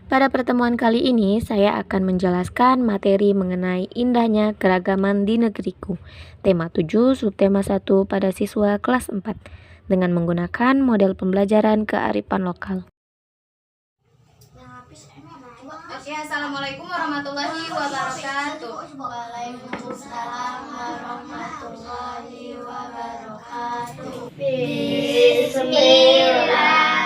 Pada pertemuan kali ini, saya akan menjelaskan materi mengenai indahnya keragaman di negeriku. Tema 7, subtema 1 pada siswa kelas 4, dengan menggunakan model pembelajaran kearifan lokal. Oke, assalamualaikum warahmatullahi wabarakatuh. Waalaikumsalam warahmatullahi wabarakatuh. Bismillahirrahmanirrahim.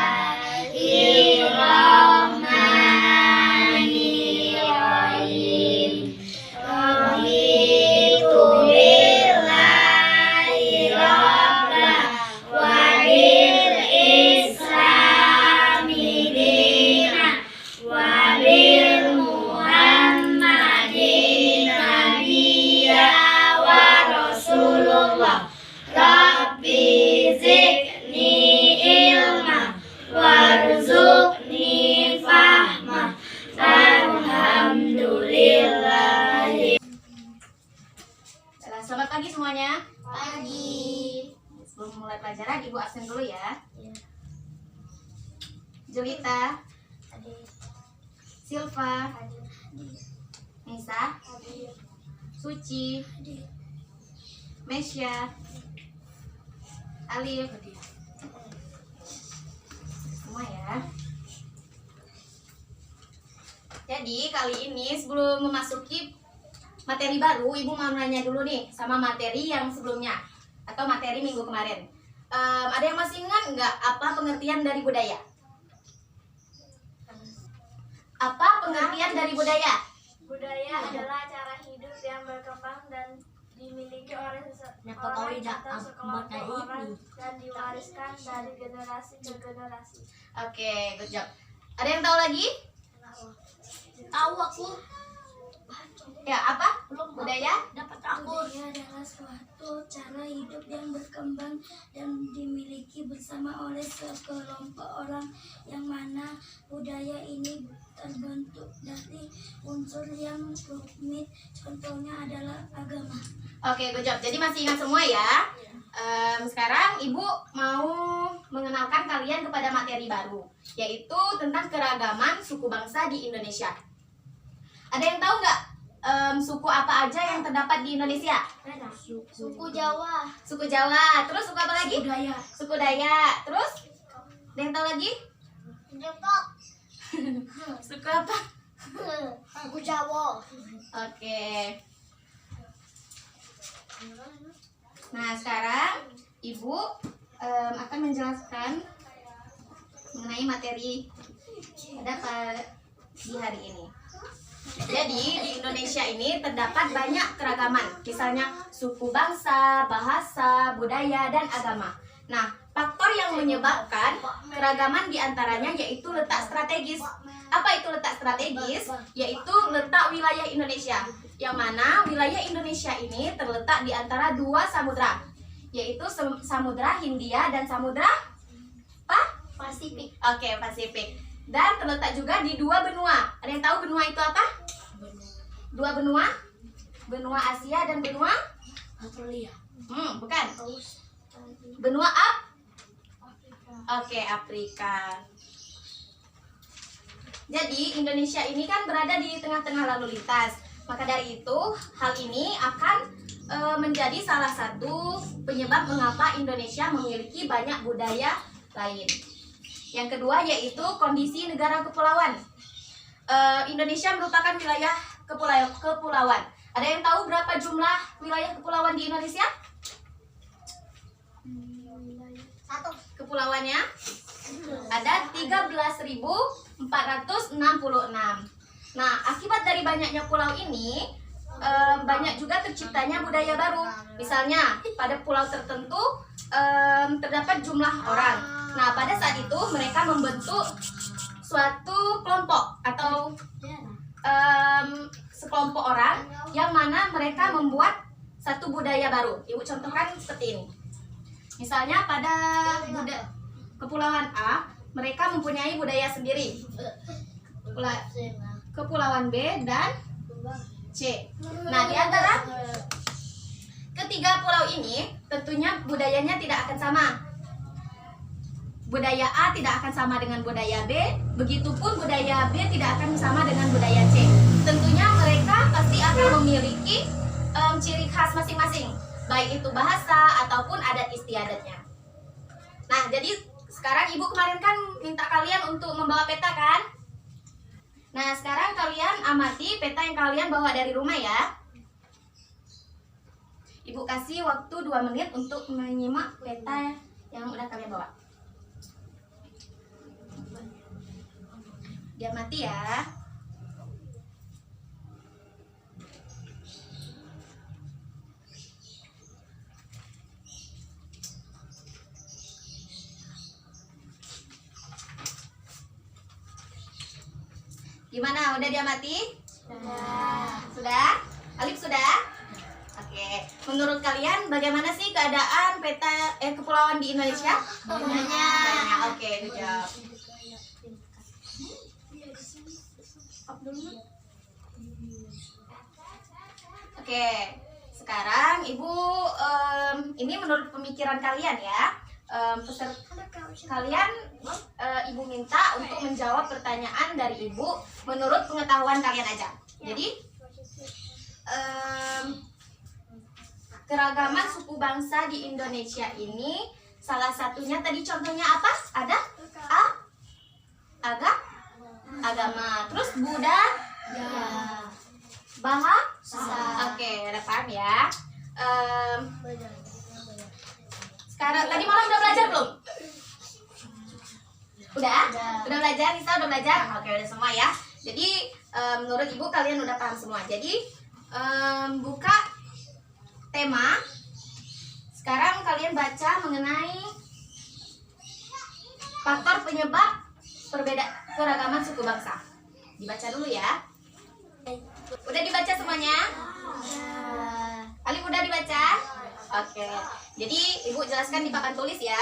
Raditu billahi rabban wa bil islami dinan wa bil muhammadin nabiyya wa rasulullah. Rabbi zidni ilma warzuqni fahma. Alhamdulillah. Selamat pagi semuanya. Pagi. Sebelum mulai pelajaran, Ibu absen dulu ya. Jelita, Silva, Nisa, Suci, Mesya, Alif, semua ya. Jadi kali ini sebelum memasuki materi baru, Ibu mau nanya dulu nih sama materi yang sebelumnya atau materi minggu kemarin. Ada yang masih ingat nggak apa pengertian dari budaya? Apa pengertian dari budaya? Budaya adalah cara hidup yang berkembang dan dimiliki oleh seseorang atau sekelompok orang dan diwariskan dari generasi ke generasi. Oke, good job. Ada yang tahu lagi? Tahu aku. Ya, apa? Budaya? Dapat aku. Budaya adalah suatu cara hidup yang berkembang dan dimiliki bersama oleh sekelompok orang yang mana budaya ini terbentuk dari unsur yang rumit. Contohnya adalah agama. Oke, good job. Jadi masih ingat semua ya? Sekarang Ibu mau mengenalkan kalian kepada materi baru, yaitu tentang keragaman suku bangsa di Indonesia. Ada yang tahu nggak suku apa aja yang terdapat di Indonesia? Suku Jawa. Suku Jawa. Terus suku apa lagi? Budaya. Suku Dayak. Terus? Ada yang tahu lagi? Depok. Suku apa? Suku Jawa. Oke. Nah, sekarang Ibu akan menjelaskan mengenai materi pada di hari ini. Jadi di Indonesia ini terdapat banyak keragaman, misalnya suku bangsa, bahasa, budaya, dan agama. Nah, faktor yang menyebabkan keragaman diantaranya yaitu letak strategis. Apa itu letak strategis? Yaitu letak wilayah Indonesia, yang mana wilayah Indonesia ini terletak di antara dua samudra, yaitu Samudra Hindia dan Samudra Pasifik. Oke, Pasifik. Dan terletak juga di dua benua. Ada yang tahu benua itu apa? Dua benua? Benua Asia dan benua? Australia. Bukan. Benua Oke, Afrika. Jadi Indonesia ini kan berada di tengah-tengah lalu lintas. Maka dari itu, hal ini akan menjadi salah satu penyebab mengapa Indonesia memiliki banyak budaya lain. Yang kedua yaitu kondisi negara kepulauan. Indonesia merupakan wilayah kepulauan. Ada yang tahu berapa jumlah wilayah kepulauan di Indonesia? Satu. Kepulauannya ada 13.466. Nah, akibat dari banyaknya pulau ini, banyak juga terciptanya budaya baru. Misalnya, pada pulau tertentu terdapat jumlah orang. Nah, pada saat itu mereka membentuk suatu kelompok atau sekelompok orang yang mana mereka membuat satu budaya baru. Ibu contohkan seperti ini. Misalnya pada Kepulauan A, mereka mempunyai budaya sendiri. Kepulauan B dan C. Nah, di antara ketiga pulau ini tentunya budayanya tidak akan sama. budaya A tidak akan sama dengan budaya B, begitupun budaya B tidak akan sama dengan budaya C. Tentunya mereka pasti akan memiliki ciri khas masing-masing, baik itu bahasa ataupun adat istiadatnya. Nah, jadi sekarang Ibu kemarin kan minta kalian untuk membawa peta kan? Nah, sekarang kalian amati peta yang kalian bawa dari rumah ya. Ibu kasih waktu 2 menit untuk menyimak peta yang udah kalian bawa. Diamati ya. Gimana? Udah diamati? Sudah? Alif sudah? Oke. Menurut kalian bagaimana sih keadaan peta kepulauan di Indonesia? Banyak. Oke, good job. Oke. Sekarang Ibu ini menurut pemikiran kalian ya. Kalian Ibu minta untuk menjawab pertanyaan dari Ibu menurut pengetahuan kalian aja. Jadi keragaman suku bangsa di Indonesia ini salah satunya tadi contohnya apa? Ada agama, terus budaya, bahasa. Oke, udah paham ya. Sekarang tadi malam udah belajar belum? Udah belajar, Nisa udah belajar? Oke, udah semua ya. Jadi menurut Ibu kalian udah paham semua. Jadi buka tema. Sekarang kalian baca mengenai faktor penyebab keragaman suku bangsa. Dibaca dulu ya. Udah dibaca semuanya? Alif udah dibaca? Oke. Jadi Ibu jelaskan di papan tulis ya.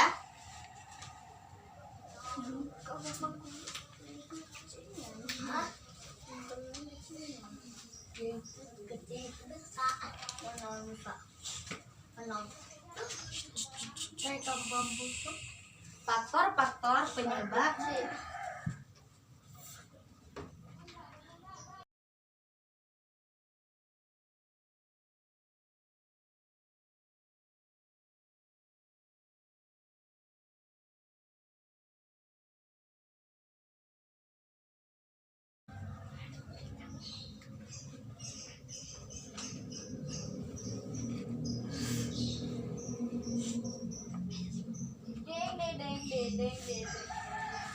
Faktor-faktor penyebab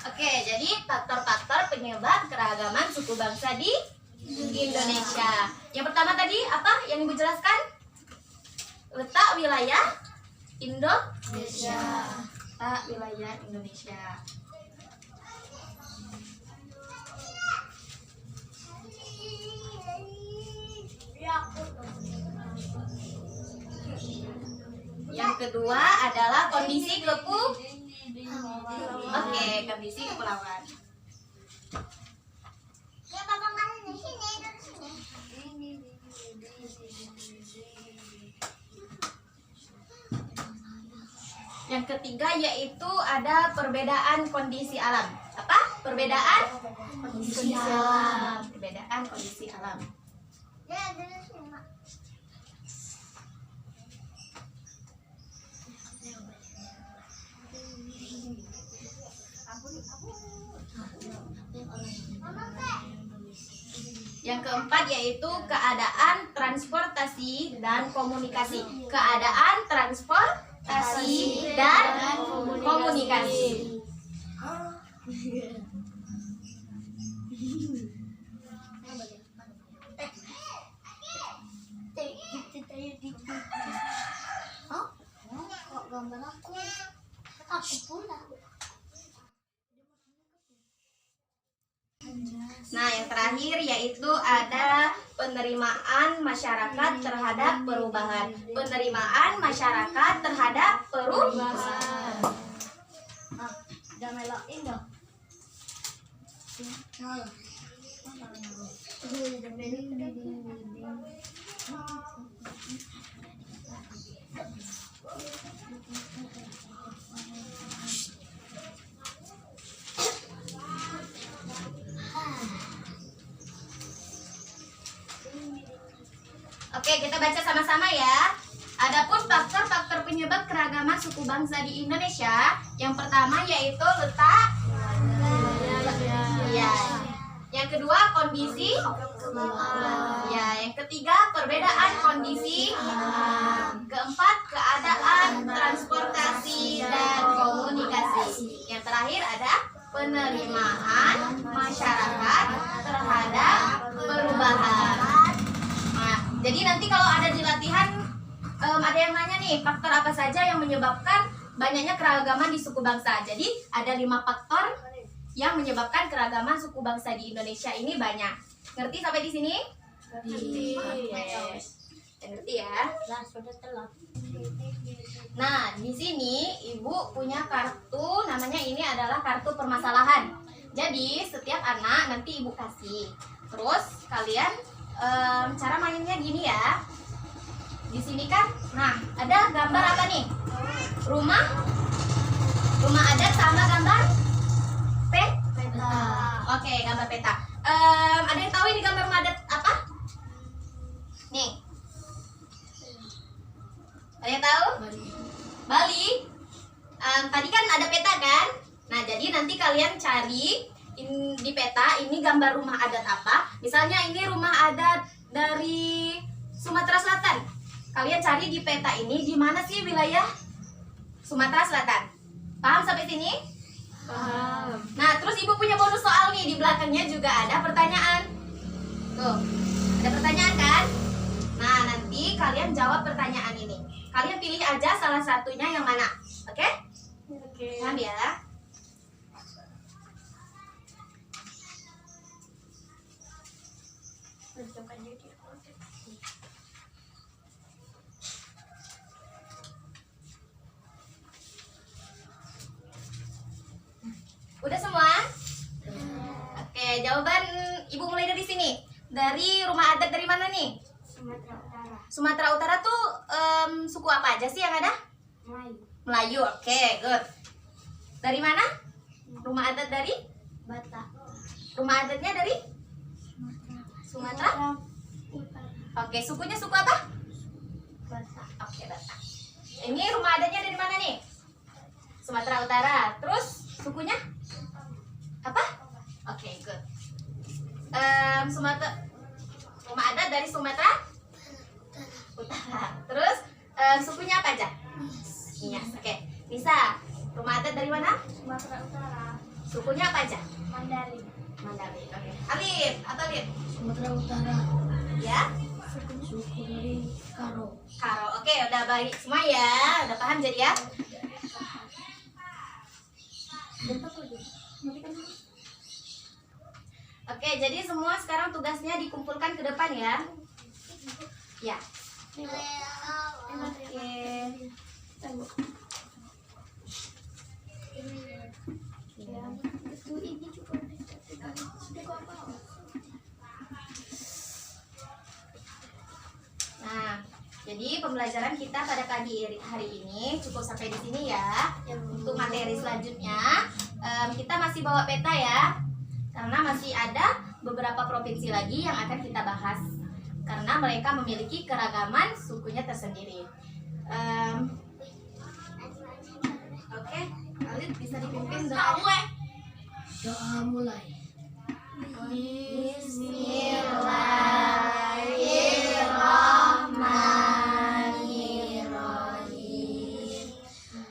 Oke, jadi faktor-faktor penyebab keragaman suku bangsa di Indonesia. Yang pertama tadi apa yang Ibu jelaskan? Letak wilayah Indonesia. Letak wilayah Indonesia. Yang kedua adalah kondisi kondisi kepulauan. Yang ketiga yaitu ada perbedaan kondisi alam. Apa? Perbedaan kondisi alam. Perbedaan kondisi alam. Yang keempat yaitu keadaan transportasi dan komunikasi. Keadaan transportasi dan komunikasi. Nah, yang terakhir yaitu ada penerimaan masyarakat terhadap perubahan. Penerimaan masyarakat terhadap perubahan. Oke, kita baca sama-sama ya. Adapun faktor-faktor penyebab keragaman suku bangsa di Indonesia, yang pertama yaitu letak. Ya. Yang kedua kondisi. Ya, yang ketiga perbedaan kondisi. Keempat keadaan transportasi dan komunikasi. Yang terakhir ada penerimaan masyarakat terhadap perubahan. Nah, jadi nanti kalau ada di latihan ada yang nanya nih, faktor apa saja yang menyebabkan banyaknya keragaman di suku bangsa. Jadi ada 5 faktor yang menyebabkan keragaman suku bangsa di Indonesia ini banyak. Ngerti sampai di sini? Ngerti. Ngerti ya? Nah, di sini Ibu punya kartu, namanya ini adalah kartu permasalahan. Jadi setiap anak nanti Ibu kasih. Terus kalian cara mainnya gini ya. Di sini kan, nah ada gambar apa nih? Rumah adat sama gambar peta. Oke, gambar peta. Ada yang tahu ini gambar rumah adat apa? Nih. Ada yang tahu? Bali. Tadi kan ada peta kan? Nah, jadi nanti kalian cari di peta ini gambar rumah adat apa. Misalnya ini rumah adat dari Sumatera Selatan. Kalian cari di peta ini di mana sih wilayah Sumatera Selatan. Paham sampai sini? Paham. Nah, terus Ibu punya bonus soal nih, di belakangnya juga ada pertanyaan. Tuh, ada pertanyaan kan? Nah, nanti kalian jawab pertanyaan ini. Kalian pilih aja salah satunya yang mana. Oke? Oke. Paham ya? Udah semua? Oke, jawaban Ibu mulai dari sini. Dari rumah adat dari mana nih? Sumatera Utara. Sumatera Utara tuh suku apa aja sih yang ada? Melayu. Melayu, oke, good. Dari mana? Rumah adat dari? Batak. Rumah adatnya dari? Sumatera? Utara. Oke, sukunya suku apa? Batak. Oke, Batak. Ini rumah adatnya dari mana nih? Sumatera Utara. Terus sukunya? Apa? Oke, good. Sumatera, rumah adat dari Sumatera Utara. Terus sukunya apa aja? Nias. Oke. Nisa, rumah adat dari mana? Sumatera Utara. Sukunya apa aja? Mandarin. Mandarin. Oke. Alif atau Lid? Sumatera Utara. Ya? Suku dari Karo. Karo. Oke, udah baik semua ya. Udah paham jadi ya? Oke, jadi semua sekarang tugasnya dikumpulkan ke depan ya. Ya. Oke. Nah, jadi pembelajaran kita pada pagi hari ini cukup sampai di sini ya. Untuk materi selanjutnya, kita masih bawa peta ya. Karena masih ada beberapa provinsi lagi yang akan kita bahas. Karena mereka memiliki keragaman sukunya tersendiri. Oke, Alif bisa dipimpin doa. Doa mulai. Bismillahirrahmanirrahim.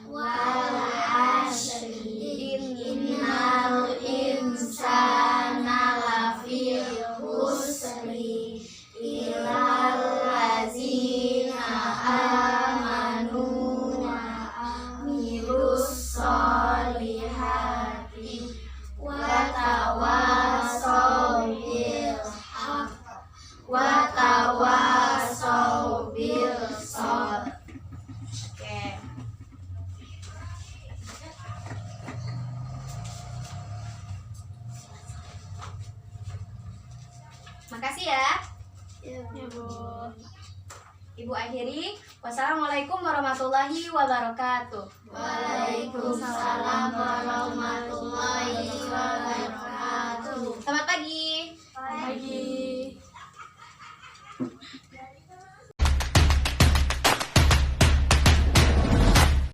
Wal asri innal insana lafi khusri illal ladzina amanu wa amilus solihati wa tawassaw bil haqq wa tawassaw bil sabr. Oke. Makasih ya. Ya, Bu. Ibu akhiri. Wassalamualaikum warahmatullahi wabarakatuh. Waalaikumsalam warahmatullahi wabarakatuh. Selamat pagi. Pagi.